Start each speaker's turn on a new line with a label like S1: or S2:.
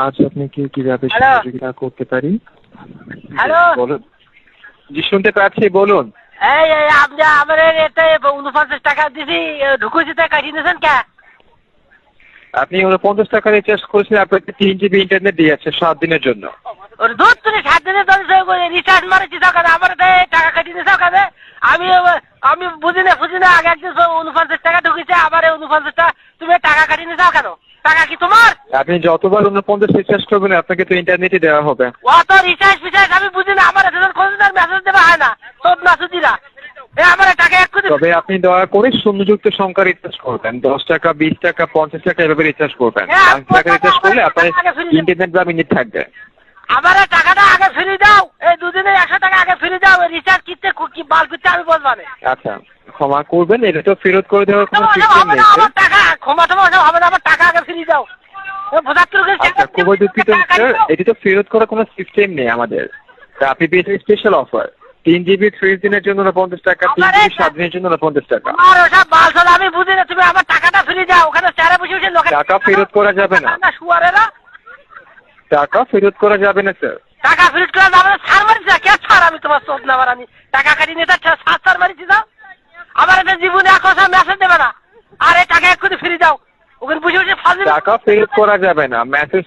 S1: আজ আপনাকে কিভাবে
S2: হ্যালো।
S1: সহযোগিতা করতে পারি?
S2: হ্যালো।
S1: বলুন। জি, শুনতে পাচ্ছি, বলুন।
S2: এই আপনি আমার এতে 49 টাকা দিছি, ঢুকুছি তো কাটিয়ে নিয়েছেন কে?
S1: আপনি 49 টাকা রিচার্জ করেছেন, আপনাকে 3 জিবি ইন্টারনেট দিয়েছে 7 দিনের জন্য।
S2: ওর দুধ তুমি 7 দিনের রিচার্জ মারেছি সকাল আমার টাকা কাটিয়ে নিয়েছে ওখানে। আমি বুঝি না আগে একদিন 49 টাকা ঢুকেছে, আবার 49 টাকা তুমি টাকা কাটিয়ে নিয়েছো কেন? টাকা কি তোমার?
S1: আপনি যতবার 49 রিচার্জ করবেন আপনাকে তো ইন্টারনেটই দেওয়া হবে।
S2: অত রিচার্জ আমি বুঝি না, আমার এতজন কোনদিন মেসেজ দেওয়া হয় না, তোর মেসেজিরা আমার টাকা এক কোটি।
S1: তবে আপনি দয়া করে শূন্যযুক্ত সংখ্যা রিচার্জ করবেন। 10 টাকা, 20 টাকা, 50 টাকা এভাবে রিচার্জ করবেন। 5 টাকা রিচার্জ করলে আপনার ইন্টারনেট বা মিনিট থাকবে।
S2: আমার টাকাটা আগে ফিরে দাও, এই দুদিনে 100 টাকা আগে ফিরে দাও। রিচার্জ কিনতে কি বাল করতে আমি বলবো না।
S1: আচ্ছা, ক্ষমা করবেন, এটা তো ফেরত করে দেওয়ার কোনো সিস্টেম নেই।
S2: আমার টাকা ক্ষমা হবে না, আমার টাকা আগে ফিরে দাও।
S1: আচ্ছা, খুবই দুঃখিত স্যার, এটি তো ফেরত করার কোনো সিস্টেম নেই আমাদের। তা আপনি পেয়েছেন স্পেশাল অফার 3 জিবি 30 দিনের জন্য 49 টাকা, 3 জিবি 7 দিনের জন্য 49 টাকা।
S2: আর ওসব বালছাল আমি বুঝি না, তুমি আমার টাকাটা ফিরে দাও। ওখানে চেয়ারে বসে বসে লোকে
S1: টাকা ফেরত করা যাবে না।
S2: শুয়ারেরা
S1: টাকা ফেরত করা যাবে না স্যার।
S2: টাকা ফেরত করে দাও। ছাড় মারিস না কে? ছাড়, আমি তোমার চোখ নেবার, আমি টাকা কাটিয়ে নিয়ে ছাড় মারিছি দাও। আমার এটা জীবনে এক কথা মেসেজ দেবে না। আর এই টাকা এক কোটি ফিরে দাও। ওখানে বসে বসে
S1: টাকা ফেরত করা যাবে না, মেসেজ